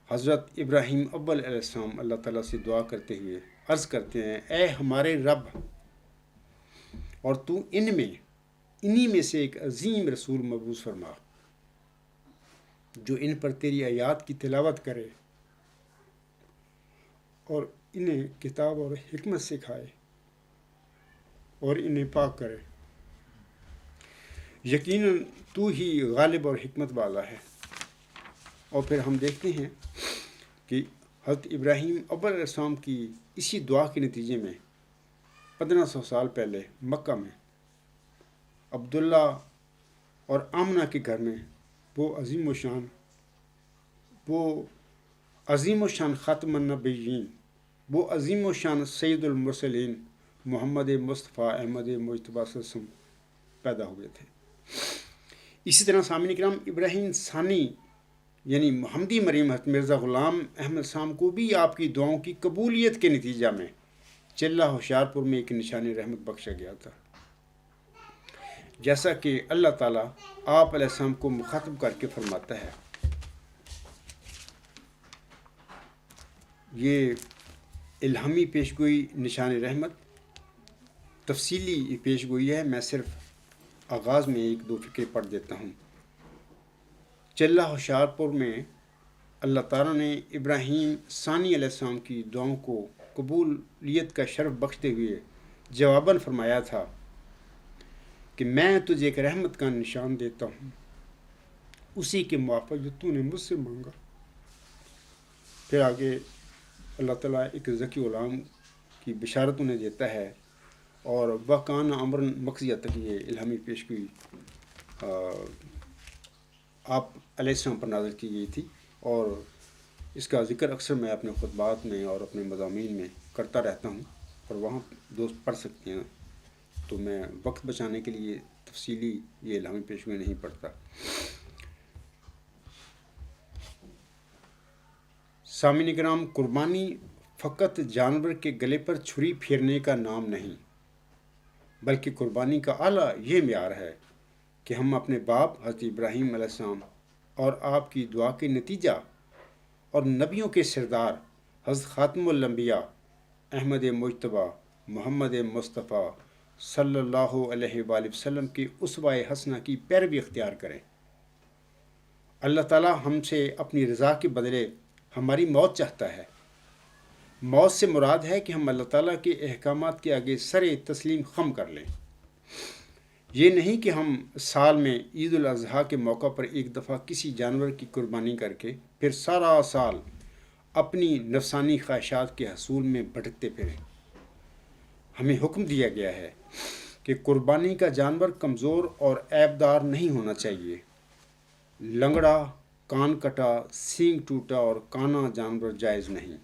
حضرت ابراہیم اول علیہ السلام اللہ تعالیٰ سے دعا کرتے ہوئے عرض کرتے ہیں، اے ہمارے رب، اور تو انہی میں سے ایک عظیم رسول مبعوث فرما جو ان پر تیری آیات کی تلاوت کرے اور انہیں کتاب اور حکمت سکھائے اور انہیں پاک کرے۔ یقیناً تو ہی غالب اور حکمت والا ہے۔ اور پھر ہم دیکھتے ہیں کہ حضرت ابراہیم اول علیہ السلام کی اسی دعا کے نتیجے میں 1500 سال پہلے مکہ میں عبداللہ اور آمنہ کے گھر میں وہ عظیم و شان خاتم النبیین، وہ عظیم و شان سید المرسلین محمد مصطفیٰ احمد مجتبی صلی اللہ علیہ وسلم پیدا ہوئے تھے۔ اسی طرح سامعین کرام، ابراہیم ثانی یعنی محمدی مریم حضرت مرزا غلام احمد السلام کو بھی آپ کی دعاؤں کی قبولیت کے نتیجہ میں چلہ ہوشیارپور میں ایک نشان رحمت بخشا گیا تھا۔ جیسا کہ اللہ تعالیٰ آپ علیہ السلام کو مخاطب کر کے فرماتا ہے، یہ الہامی پیشگوئی نشان رحمت تفصیلی پیشگوئی ہے، میں صرف آغاز میں ایک دو فقرے پڑھ دیتا ہوں۔ چلہ ہوشیارپور میں اللہ تعالیٰ نے ابراہیم ثانی علیہ السلام کی دعاؤں کو قبولیت کا شرف بخشتے ہوئے جواباً فرمایا تھا کہ میں تجھے ایک رحمت کا نشان دیتا ہوں، اسی کے موافق جو تو نے مجھ سے مانگا۔ پھر آگے اللہ تعالیٰ ایک ذکی غلام کی بشارت انہیں دیتا ہے، اور وقان امرن مقضیہ تک یہ الہامی پیشگوئی آپ علیہ السلام پر نازل کی گئی تھی، اور اس کا ذکر اکثر میں اپنے خطبات میں اور اپنے مضامین میں کرتا رہتا ہوں، اور وہاں دوست پڑھ سکتے ہیں، تو میں وقت بچانے کے لیے تفصیلی یہ الہامی پیشگوئی نہیں پڑھتا۔ سامعین کرام، قربانی فقط جانور کے گلے پر چھری پھیرنے کا نام نہیں، بلکہ قربانی کا اعلیٰ یہ معیار ہے کہ ہم اپنے باپ حضرت ابراہیم علیہ السلام اور آپ کی دعا کے نتیجہ اور نبیوں کے سردار حضرت خاتم الانبیاء احمد مجتبیٰ محمد مصطفیٰ صلی اللہ علیہ وآلہ وسلم کی اسوہ حسنہ کی پیروی اختیار کریں۔ اللہ تعالیٰ ہم سے اپنی رضا کے بدلے ہماری موت چاہتا ہے۔ موت سے مراد ہے کہ ہم اللہ تعالیٰ کے احکامات کے آگے سر تسلیم خم کر لیں۔ یہ نہیں کہ ہم سال میں عید الاضحیٰ کے موقع پر ایک دفعہ کسی جانور کی قربانی کر کے پھر سارا سال اپنی نفسانی خواہشات کے حصول میں بھٹکتے پھریں۔ ہمیں حکم دیا گیا ہے کہ قربانی کا جانور کمزور اور عیب دار نہیں ہونا چاہیے۔ لنگڑا، کان کٹا، سینگ ٹوٹا اور کانا جانور جائز نہیں۔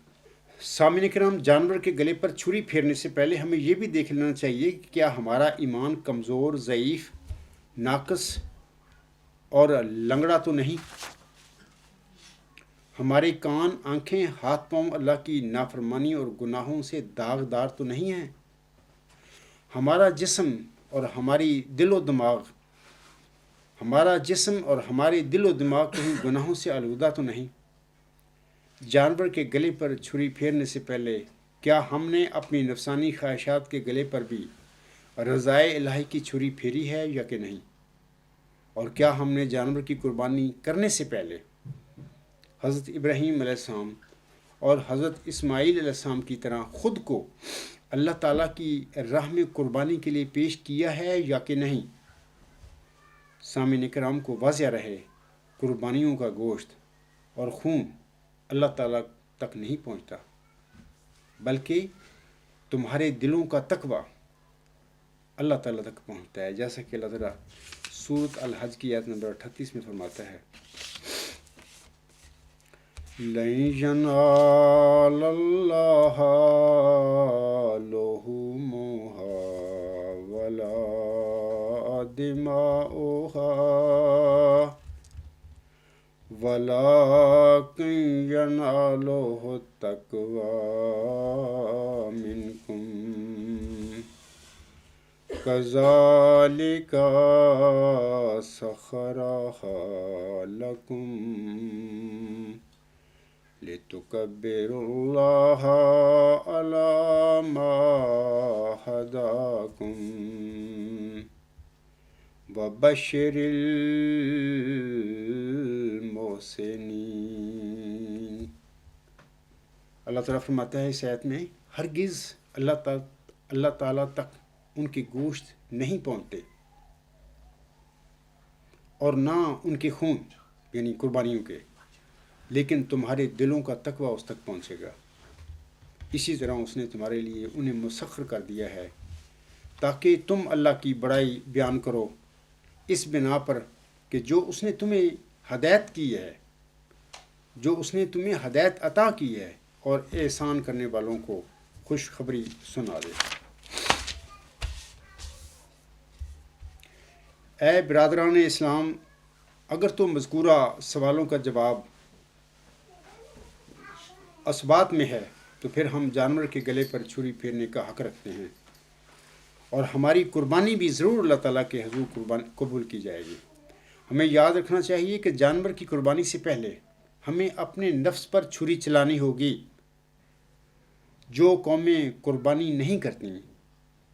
سامعین کرام، جانور کے گلے پر چھری پھیرنے سے پہلے ہمیں یہ بھی دیکھ لینا چاہیے کہ کیا ہمارا ایمان کمزور، ضعیف، ناقص اور لنگڑا تو نہیں؟ ہمارے کان، آنکھیں، ہاتھ پاؤں اللہ کی نافرمانی اور گناہوں سے داغدار تو نہیں ہیں؟ ہمارا جسم اور ہماری دل و دماغ کہیں گناہوں سے آلودہ تو نہیں؟ جانور کے گلے پر چھری پھیرنے سے پہلے کیا ہم نے اپنی نفسانی خواہشات کے گلے پر بھی رضائے الہی کی چھری پھیری ہے یا کہ نہیں؟ اور کیا ہم نے جانور کی قربانی کرنے سے پہلے حضرت ابراہیم علیہ السلام اور حضرت اسماعیل علیہ السلام کی طرح خود کو اللہ تعالیٰ کی راہ میں قربانی کے لیے پیش کیا ہے یا کہ نہیں؟ سامعین کرام کو واضح رہے، قربانیوں کا گوشت اور خون اللہ تعالیٰ تک نہیں پہنچتا، بلکہ تمہارے دلوں کا تقوی اللہ تعالیٰ تک پہنچتا ہے، جیسا کہ اللہ تعالیٰ سورۃ الحج کی آیت نمبر 38 میں فرماتا ہے، لَن يَنَالَ اللَّهَ لُحُومُهَا وَلَا دِمَاؤُهَا وَلَكِنْ يَنَالُهُ التَّقْوَى مِنْكُمْ كَذَلِكَ سَخَّرَهَا لَكُمْ لِتُكَبِّرُوا اللَّهَ عَلَى مَا هَدَاكُمْ وَبَشِّرِ الْمُحْسِنِينَ۔ اللہ تعالیٰ فرماتا ہے اس آیت میں، ہرگز اللہ تعالیٰ تک ان کے گوشت نہیں پہنچتے اور نہ ان کے خون یعنی قربانیوں کے، لیکن تمہارے دلوں کا تقوی اس تک پہنچے گا۔ اسی طرح اس نے تمہارے لیے انہیں مسخر کر دیا ہے تاکہ تم اللہ کی بڑائی بیان کرو، اس بنا پر کہ جو اس نے تمہیں ہدایت کی ہے، جو اس نے تمہیں ہدایت عطا کی ہے، اور احسان کرنے والوں کو خوشخبری سنا دے۔ اے برادران اسلام، اگر تو مذکورہ سوالوں کا جواب اسبات میں ہے تو پھر ہم جانور کے گلے پر چھری پھیرنے کا حق رکھتے ہیں، اور ہماری قربانی بھی ضرور اللہ تعالیٰ کے حضور قبول کی جائے گی۔ ہمیں یاد رکھنا چاہیے کہ جانور کی قربانی سے پہلے ہمیں اپنے نفس پر چھری چلانی ہوگی۔ جو قومیں قربانی نہیں کرتی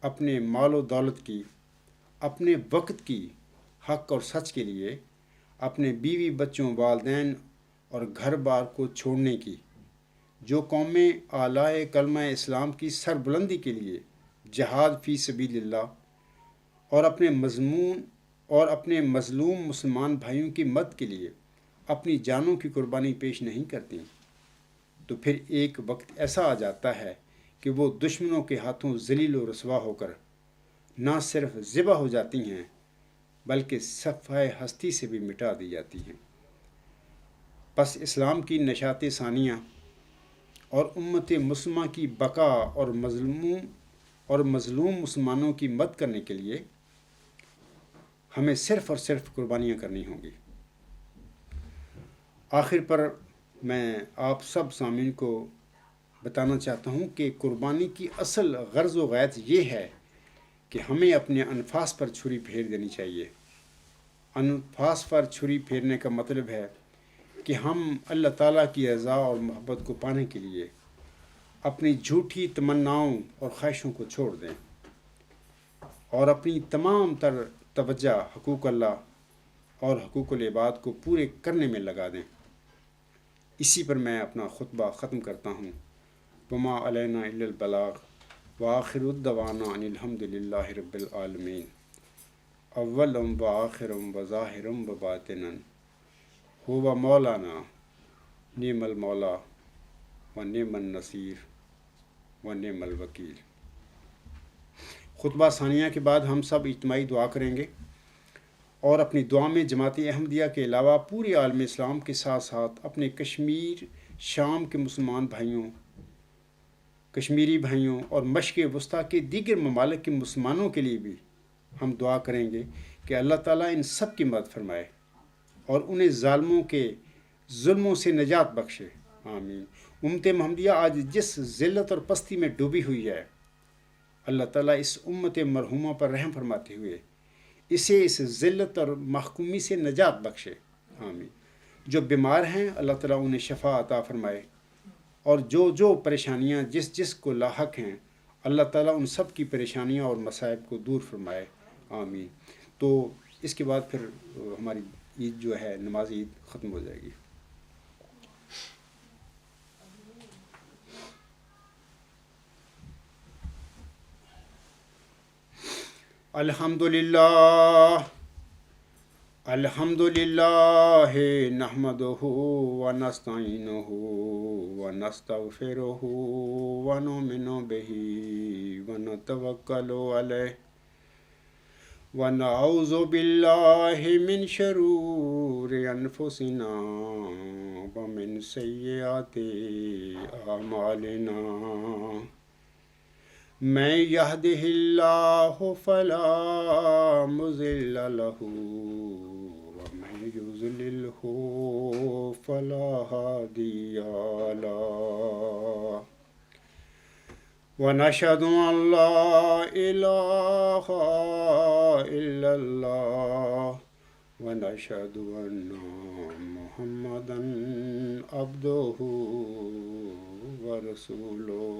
اپنے مال و دولت کی، اپنے وقت کی، حق اور سچ کے لیے، اپنے بیوی بچوں، والدین اور گھر بار کو چھوڑنے کی، جو قومیں اعلیٰ کلمہ اسلام کی سربلندی کے لیے جہاد فی سبیل اللہ اور اپنے مظلوم مسلمان بھائیوں کی مدد کے لیے اپنی جانوں کی قربانی پیش نہیں کرتی، تو پھر ایک وقت ایسا آ جاتا ہے کہ وہ دشمنوں کے ہاتھوں ذلیل و رسوا ہو کر نہ صرف ذبح ہو جاتی ہیں بلکہ صفحہ ہستی سے بھی مٹا دی جاتی ہیں۔ پس اسلام کی نشاط ثانیہ اور امت مسلمہ کی بقا اور مظلوم مسلمانوں کی مدد کرنے کے لیے ہمیں صرف اور صرف قربانیاں کرنی ہوں گی۔ آخر پر میں آپ سب سامعین کو بتانا چاہتا ہوں کہ قربانی کی اصل غرض و غایت یہ ہے کہ ہمیں اپنے انفاس پر چھری پھیر دینی چاہیے۔ انفاس پر چھری پھیرنے کا مطلب ہے کہ ہم اللہ تعالیٰ کی رضا اور محبت کو پانے کے لیے اپنی جھوٹی تمناؤں اور خواہشوں کو چھوڑ دیں اور اپنی تمام تر توجہ حقوق اللہ اور حقوق العباد کو پورے کرنے میں لگا دیں۔ اسی پر میں اپنا خطبہ ختم کرتا ہوں۔ وما علینا الا البلاغ وآخر الدعوانا ان الحمد للہ رب العالمین اولم وآخرم وظاہرم وباطنا هو مولانا نعم المولا ونعم النصیر ونعم الوکیل۔ خطبہ ثانیہ کے بعد ہم سب اجتماعی دعا کریں گے اور اپنی دعا میں جماعت احمدیہ کے علاوہ پورے عالم اسلام کے ساتھ ساتھ اپنے کشمیر شام کے مسلمان بھائیوں، کشمیری بھائیوں اور مشرق وسطیٰ کے دیگر ممالک کے مسلمانوں کے لیے بھی ہم دعا کریں گے کہ اللہ تعالیٰ ان سب کی مدد فرمائے اور انہیں ظالموں کے ظلموں سے نجات بخشے، آمین۔ امت محمدیہ آج جس ذلت اور پستی میں ڈوبی ہوئی ہے، اللہ تعالیٰ اس امت مرحومہ پر رحم فرماتے ہوئے اسے اس ذلت اور محکومی سے نجات بخشے، آمین۔ جو بیمار ہیں اللہ تعالیٰ انہیں شفا عطا فرمائے اور جو پریشانیاں جس کو لاحق ہیں اللہ تعالیٰ ان سب کی پریشانیاں اور مصائب کو دور فرمائے، آمین۔ تو اس کے بعد پھر ہماری عید جو ہے نماز عید ختم ہو جائے گی۔ الحمد للہ نحمدہ ونستعینہ ونستغفرہ ونؤمن بہ ونتوکل علیہ ونعوذ باللہ من شرور انفسنا ومن سیئات اعمالنا من یہدہ اللہ فلا مضل لہ ومن یضللہ فلا ہادی لہ ونشهد أن لا إله إلا الله ونشهد أن محمدا عبده ورسوله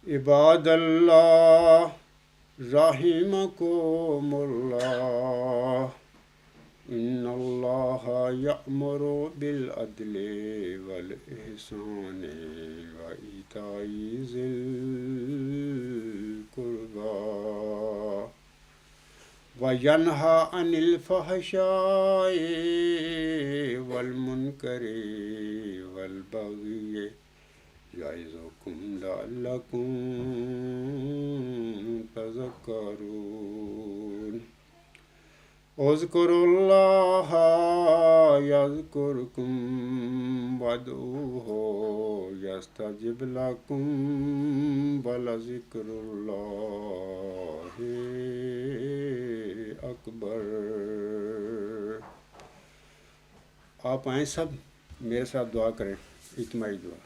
عباد الله رحمكم الله إن الله يأمر بالعدل والإحسان وإيتاء ذي القربى وينهى عن الفحشاء والمنكر والبغي يعظكم لعلكم تذكرون اذکروا اللہ یذکرکم وادعوہ یستجب لکم ولذکر اللہ اکبر۔ آپ آئیں سب میرے ساتھ دعا کریں، اجتماعی دعا۔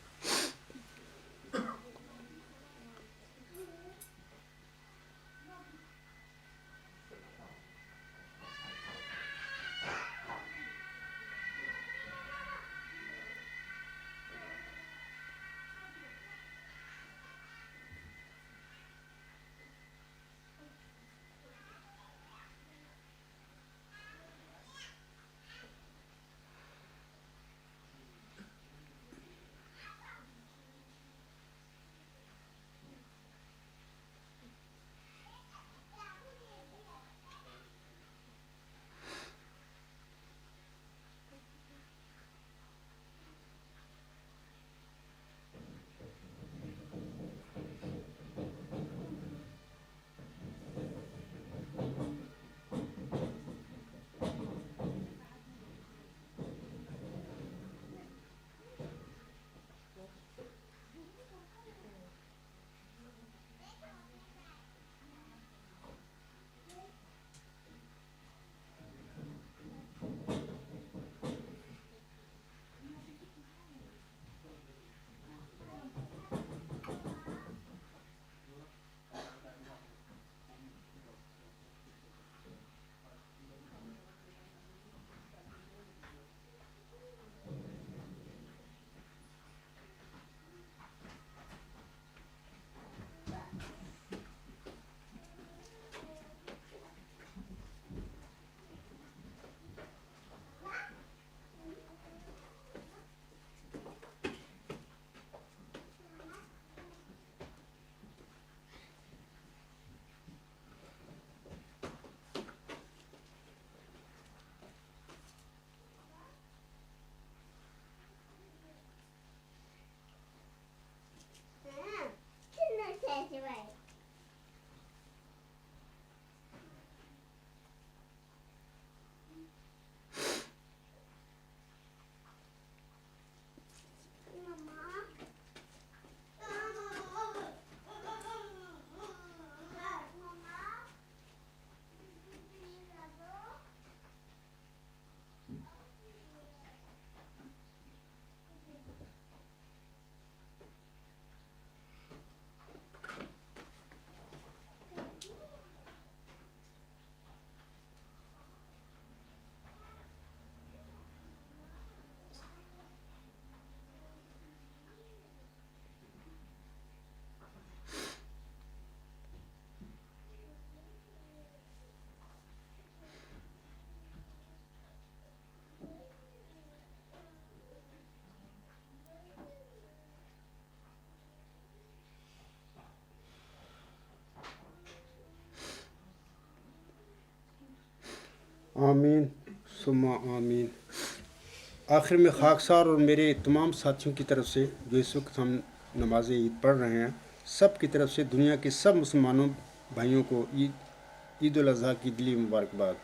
آمین ثم آمین۔ آخر میں خاکسار اور میرے تمام ساتھیوں کی طرف سے جو اس وقت ہم نماز عید پڑھ رہے ہیں، سب کی طرف سے دنیا کے سب مسلمانوں بھائیوں کو عید الاضحیٰ کی دلی مبارکباد۔